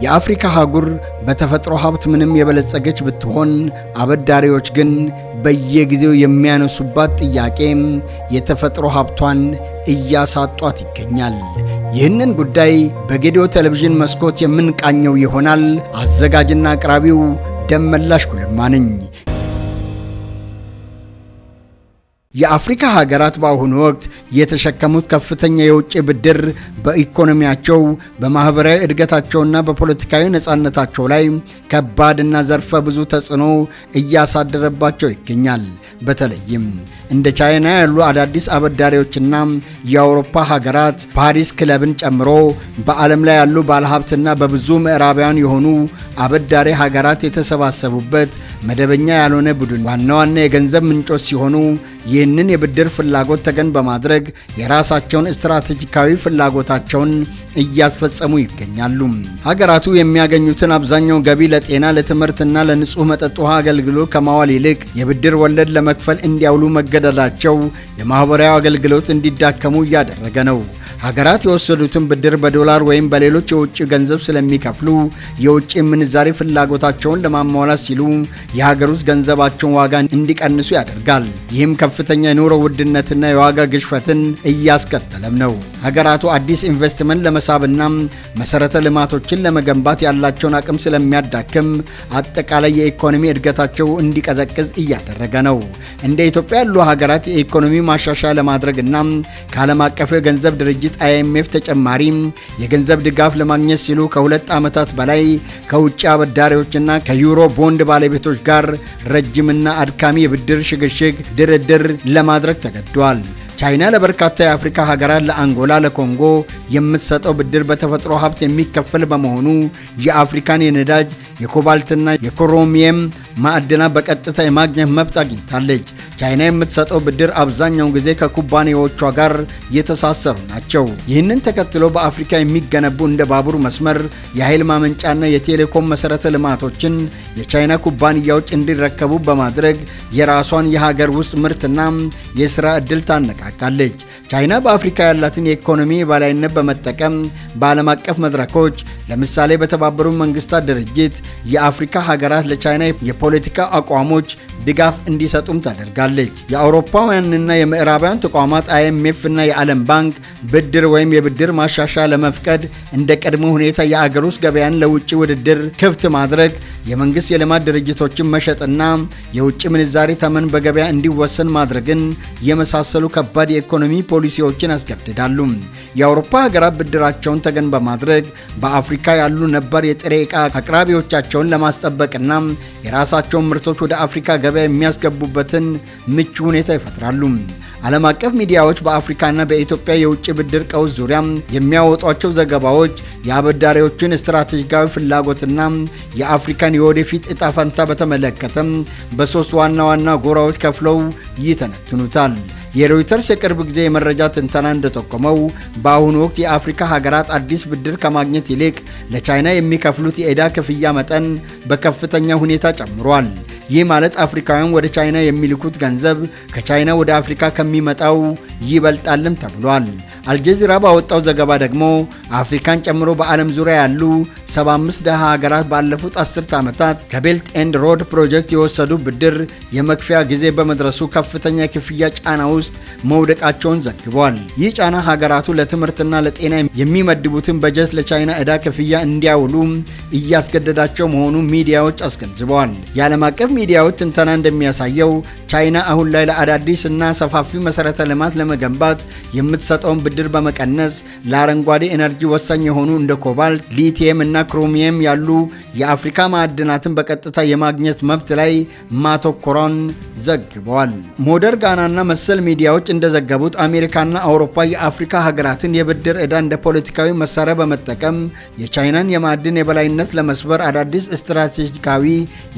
የአፍሪካ አህጉር በተፈጥሮ ሀብት ምንም የበለጸገች ብትሆን አበዳሪዎች ግን በየጊዜው የሚያነሱባት ጥያቄ የተፈጥሮ ሀብቷን እያሳጧት ይገኛል። ይህንን ጉዳይ በጌዲዮ ቴሌቪዥን መስኮት የምንቃኘው ይሆናል። አዘጋጅና አቅራቢው ደመላሽ ጉልማ ነኝ። የአፍሪካ ሀገራት በአሁኑ ወቅት የተሸከሙት ከፍተኛ የውጭ ብድር በኢኮኖሚያቸው በማህበራዊ እድገታቸውና በፖለቲካዊ ነፃነታቸው ላይ ከባድና ዘርፈ ብዙ ተጽዕኖ እያሳደረባቸው ይገኛል። በተለይም እንደ ቻይና ያሉ አዳዲስ አበዳሪዎችና የአውሮፓ ሀገራት ፓሪስ ክለብን ጨምሮ በዓለም ላይ ያሉ ባለሀብትና በብዙ ምዕራባውያን የሆኑ አበዳሪ ሀገራት የተሰባሰቡበት መደበኛ ያልሆነ ቡድን ዋና ዋና የገንዘብ ምንጮች ሲሆኑ ይህንን የብድር ፍላጎት ተገን በማድረግ የራሳቸውን ስትራቴጂካዊ ፍላጎታቸውን እያስፈጸሙ ይገኛሉ። ሀገራቱ የሚያገኙትን አብዛኛው ገቢ ለጤና፣ ለትምህርትና ለንጹህ መጠጥ ውሃ አገልግሎት ከማዋል ይልቅ የብድር ወለድ ለመክፈል እንዲያውሉ መገደዳቸው የማህበራዊ አገልግሎት እንዲዳከሙ እያደረገ ነው። ሀገራት የወሰዱትን ብድር በዶላር ወይም በሌሎች የውጭ ገንዘብ ስለሚከፍሉ የውጭ ምንዛሬ ፍላጎታቸውን ለማሟላት ሲሉ የሀገር ውስጥ ገንዘባቸውን ዋጋ እንዲቀንሱ ያደርጋል። ይህም ከፍተኛ የኑሮ ውድነትና የዋጋ ግሽፈትን እያስከተለም ነው። ሀገራቱ አዲስ ኢንቨስትመንት ለመሳብና መሰረተ ልማቶችን ለመገንባት ያላቸውን አቅም ስለሚያዳክም አጠቃላይ የኢኮኖሚ እድገታቸው እንዲቀዘቅዝ እያደረገ ነው። እንደ ኢትዮጵያ ያሉ ሀገራት የኢኮኖሚ ማሻሻያ ለማድረግና ከዓለም አቀፉ የገንዘብ ድርጅት IMF ተጨማሪ የገንዘብ ድጋፍ ለማግኘት ሲሉ ከ2 ዓመታት በላይ ከውጭ አበዳሪዎችና ከዩሮ ቦንድ ባለቤቶች ጋር ረጅምና አድካሚ የብድር ሽግሽግ ድርድር ለማድረግ ተገዷል። ቻይና ለበርካታ የአፍሪካ ሀገራት ለአንጎላ፣ ለኮንጎ የምትሰጠው ብድር በተፈጥሮ ሀብት የሚከፈል በመሆኑ የአፍሪካን የነዳጅ፣ የኮባልትና የክሮሚየም ማዕድናት በቀጥታ የማግኘት መብት አግኝታለች። ቻይና የምትሰጠው ብድር አብዛኛውን ጊዜ ከኩባንያዎቿ ጋር የተሳሰሩ ናቸው። ይህንን ተከትሎ በአፍሪካ የሚገነቡ እንደ ባቡር መስመር፣ የኃይል ማመንጫና የቴሌኮም መሰረተ ልማቶችን የቻይና ኩባንያዎች እንዲረከቡ በማድረግ የራሷን የሀገር ውስጥ ምርትና የሥራ ዕድል ታነቃቃለች። ቻይና በአፍሪካ ያላትን የኢኮኖሚ የበላይነት በመጠቀም በዓለም አቀፍ መድረኮች ለምሳሌ በተባበሩት መንግስታት ድርጅት የአፍሪካ ሀገራት ለቻይና የፖለቲካ አቋሞች ድጋፍ እንዲሰጡም ታደርጋለች። የአውሮፓውያንና የምዕራባውያን ተቋማት IMF እና የዓለም ባንክ ብድር ወይም የብድር ማሻሻያ ለመፍቀድ እንደ ቅድመ ሁኔታ የአገር ውስጥ ገበያን ለውጭ ውድድር ክፍት ማድረግ፣ የመንግስት የልማት ድርጅቶችን መሸጥና የውጭ ምንዛሪ ተመን በገበያ እንዲወሰን ማድረግን የመሳሰሉ ከባድ የኢኮኖሚ ፖሊሲዎችን ያስገድዳሉ። የአውሮፓ ሀገራት ብድራቸውን ተገን በማድረግ በአፍሪካ ያሉ ነባር የጥሬ ዕቃ አቅራቢዎቻቸውን ለማስጠበቅና የራሳቸውን ምርቶች ወደ አፍሪካ ገበያ የሚያስገቡበትን ምቹ ሁኔታ ይፈጥራሉ። ዓለም አቀፍ ሚዲያዎች በአፍሪካና በኢትዮጵያ የውጭ ብድር ቀውስ ዙሪያ የሚያወጧቸው ዘገባዎች የአበዳሪዎችን ስትራቴጂካዊ ፍላጎትና የአፍሪካን የወደፊት ዕጣ ፈንታ በተመለከተ በሶስት ዋና ዋና ጎራዎች ከፍለው ይተነትኑታል። የሮይተርስ የቅርብ ጊዜ የመረጃ ትንተና እንደጠቆመው በአሁኑ ወቅት የአፍሪካ ሀገራት አዲስ ብድር ከማግኘት ይልቅ ለቻይና የሚከፍሉት የዕዳ ክፍያ መጠን በከፍተኛ ሁኔታ ጨምሯል። ይህ ማለት አፍሪካውያን ወደ ቻይና የሚልኩት ገንዘብ ከቻይና ወደ አፍሪካ ከሚመጣው ይበልጣልም ተብሏል። አልጀዚራ ባወጣው ዘገባ ደግሞ አፍሪካን ጨምሮ በዓለም ዙሪያ ያሉ 75 ደሃ ሀገራት ባለፉት 10 ዓመታት ከቤልት ኤንድ ሮድ ፕሮጀክት የወሰዱ ብድር የመክፈያ ጊዜ በመድረሱ ከፍተኛ የክፍያ ጫና ውስጥ መውደቃቸውን ዘግቧል። ይህ ጫና ሀገራቱ ለትምህርትና ለጤና የሚመድቡትን በጀት ለቻይና ዕዳ ክፍያ እንዲያውሉ እያስገደዳቸው መሆኑ ሚዲያዎች አስገንዝበዋል። የዓለም አቀፍ ሚዲያዎች ትንተና እንደሚያሳየው ቻይና አሁን ላይ ለአዳዲስ እና ሰፋፊ መሰረተ ልማት ለመገንባት የምትሰጠውን ብድር በመቀነስ ለአረንጓዴ ኤነርጂ ወሳኝ የሆኑ እንደ ኮባልት፣ ሊቲየም እና ክሮሚየም ያሉ የአፍሪካ ማዕድናትን በቀጥታ የማግኘት መብት ላይ ማተኮሯን ዘግበዋል። ሞደር ጋናና መሰል ሚዲያዎች እንደዘገቡት አሜሪካና አውሮፓ የአፍሪካ ሀገራትን የብድር ዕዳ እንደ ፖለቲካዊ መሳሪያ በመጠቀም የቻይናን የማዕድን የበላይነት ለመስበር አዳዲስ ስትራቴጂካዊ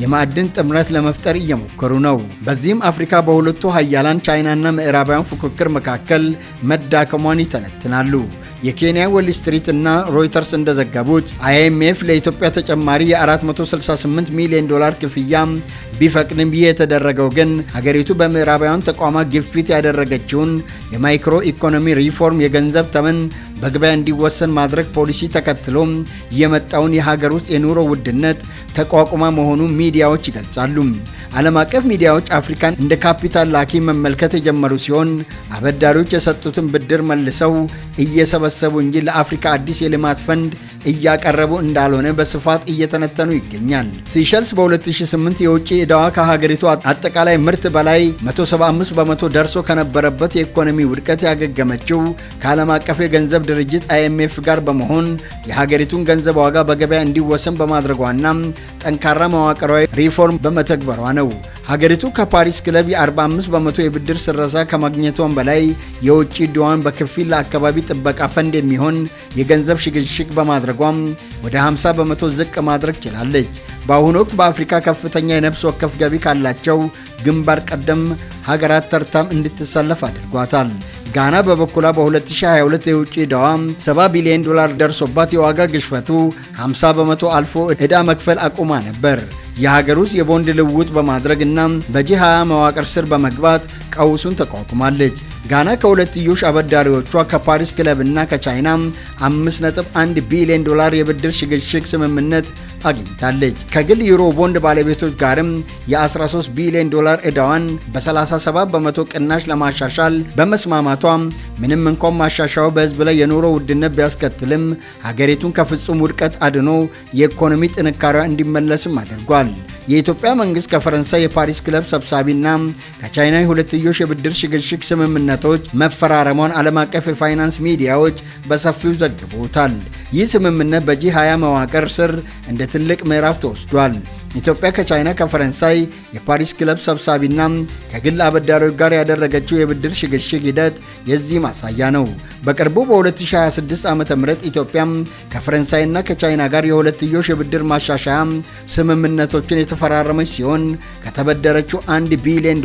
የማዕድን ጥምረት ለመፍጠር እየሞከሩ ነው። በዚህም አፍሪካ በሁለቱ ሀያላን ቻይናና ምዕራባውያን ፉክክር መካከል መዳከሟን ይተነትናሉ። የኬንያ ዌል ስትሪት እና ሮይተርስ እንደዘገቡት IMF ለኢትዮጵያ ተጨማሪ የ468 ሚሊዮን ዶላር ክፍያ ቢፈቅድም ይህ የተደረገው ግን ሀገሪቱ በምዕራባውያን ተቋማት ግፊት ያደረገችውን የማይክሮ ኢኮኖሚ ሪፎርም የገንዘብ ተመን በገበያ እንዲወሰን ማድረግ ፖሊሲ ተከትሎ የመጣውን የሀገር ውስጥ የኑሮ ውድነት ተቋቁማ መሆኑን ሚዲያዎች ይገልጻሉ። ዓለም አቀፍ ሚዲያዎች አፍሪካን እንደ ካፒታል ላኪ መመልከት የጀመሩ ሲሆን አበዳሪዎች የሰጡትን ብድር መልሰው እየሰበሰቡ እንጂ ለአፍሪካ አዲስ የልማት ፈንድ እያቀረቡ እንዳልሆነ በስፋት እየተነተኑ ይገኛል። ሲሸልስ በ2008 የውጭ ዕዳዋ ከሀገሪቱ አጠቃላይ ምርት በላይ 175 በመቶ ደርሶ ከነበረበት የኢኮኖሚ ውድቀት ያገገመችው ከዓለም አቀፍ የገንዘብ ድርጅት IMF ጋር በመሆን የሀገሪቱን ገንዘብ ዋጋ በገበያ እንዲወሰን በማድረጓና ጠንካራ መዋቅራዊ ሪፎርም በመተግበሯ ነው። ሀገሪቱ ከፓሪስ ክለብ የ45 በመቶ የብድር ስረዛ ከማግኘቷን በላይ የውጭ ዕዳዋን በከፊል ለአካባቢ ጥበቃ ፈንድ የሚሆን የገንዘብ ሽግሽግ በማድረጓም ወደ 50 በመቶ ዝቅ ማድረግ ችላለች። በአሁኑ ወቅት በአፍሪካ ከፍተኛ የነፍስ ወከፍ ገቢ ካላቸው ግንባር ቀደም ሀገራት ተርታም እንድትሰለፍ አድርጓታል። ጋና በበኩሏ በ2022 የውጭ ዕዳዋ $70 ቢሊዮን ደርሶባት የዋጋ ግሽፈቱ 50 በመቶ አልፎ ዕዳ መክፈል አቁማ ነበር። የሀገር ውስጥ የቦንድ ልውውጥ በማድረግ እና በጂ20 መዋቅር ስር በመግባት ቀውሱን ተቋቁማለች። ጋና ከሁለትዮሽ አበዳሪዎቿ ከፓሪስ ክለብ እና ከቻይና $5.1 ቢሊዮን የብድር ሽግሽግ ስምምነት አግኝታለች። ከግል ዩሮ ቦንድ ባለቤቶች ጋርም የ13 ቢሊዮን ዕዳዋን በ37 በመቶ ቅናሽ ለማሻሻል በመስማማቷ ምንም እንኳን ማሻሻያው በሕዝብ ላይ የኑሮ ውድነት ቢያስከትልም ሀገሪቱን ከፍጹም ውድቀት አድኖ የኢኮኖሚ ጥንካሬዋ እንዲመለስም አድርጓል። የኢትዮጵያ መንግስት ከፈረንሳይ የፓሪስ ክለብ ሰብሳቢና ከቻይና የሁለትዮሽ የብድር ሽግሽግ ስምምነቶች መፈራረሟን ዓለም አቀፍ የፋይናንስ ሚዲያዎች በሰፊው ዘግበውታል። ይህ ስምምነት በጂ20 መዋቅር ስር እንደ ትልቅ ምዕራፍ ተወስዷል። ኢትዮጵያ ከቻይና ከፈረንሳይ የፓሪስ ክለብ ሰብሳቢና ከግል አበዳሪዎች ጋር ያደረገችው የብድር ሽግሽግ ሂደት የዚህ ማሳያ ነው። በቅርቡ በ2026 ዓ.ም ኢትዮጵያ ከፈረንሳይና ከቻይና ጋር የሁለትዮሽ የብድር ማሻሻያ ስምምነቶችን የተፈራረመች ሲሆን ከተበደረችው $1 ቢሊዮን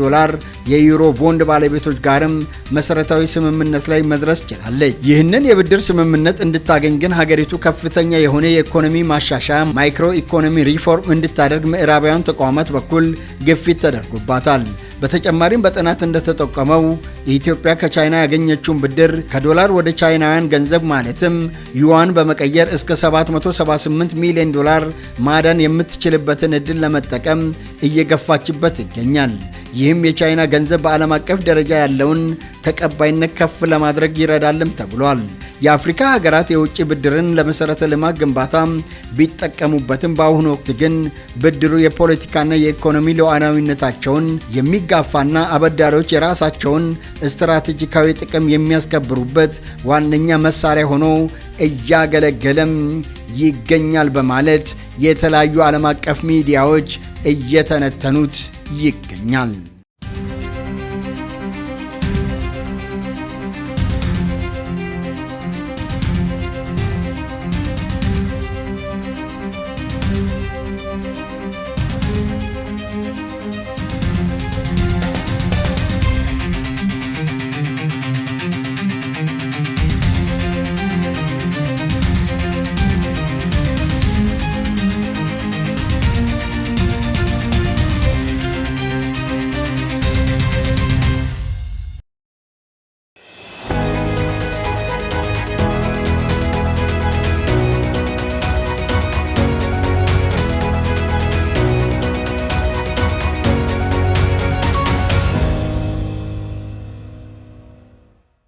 የዩሮ ቦንድ ባለቤቶች ጋርም መሰረታዊ ስምምነት ላይ መድረስ ችላለች። ይህንን የብድር ስምምነት እንድታገኝ ግን ሀገሪቱ ከፍተኛ የሆነ የኢኮኖሚ ማሻሻያ ማይክሮ ኢኮኖሚ ሪፎርም እንድታደርግ ምዕራባውያን ተቋማት በኩል ግፊት ተደርጎባታል። በተጨማሪም በጥናት እንደተጠቆመው ኢትዮጵያ ከቻይና ያገኘችውን ብድር ከዶላር ወደ ቻይናውያን ገንዘብ ማለትም ዩዋን በመቀየር እስከ $778 ሚሊዮን ማዳን የምትችልበትን ዕድል ለመጠቀም እየገፋችበት ይገኛል። ይህም የቻይና ገንዘብ በዓለም አቀፍ ደረጃ ያለውን ተቀባይነት ከፍ ለማድረግ ይረዳልም ተብሏል። የአፍሪካ ሀገራት የውጭ ብድርን ለመሰረተ ልማት ግንባታ ቢጠቀሙበትም በአሁኑ ወቅት ግን ብድሩ የፖለቲካና የኢኮኖሚ ሉዓላዊነታቸውን የሚጋፋና አበዳሪዎች የራሳቸውን ስትራቴጂካዊ ጥቅም የሚያስከብሩበት ዋነኛ መሳሪያ ሆኖ እያገለገለም ይገኛል በማለት የተለያዩ ዓለም አቀፍ ሚዲያዎች እየተነተኑት ይገኛል።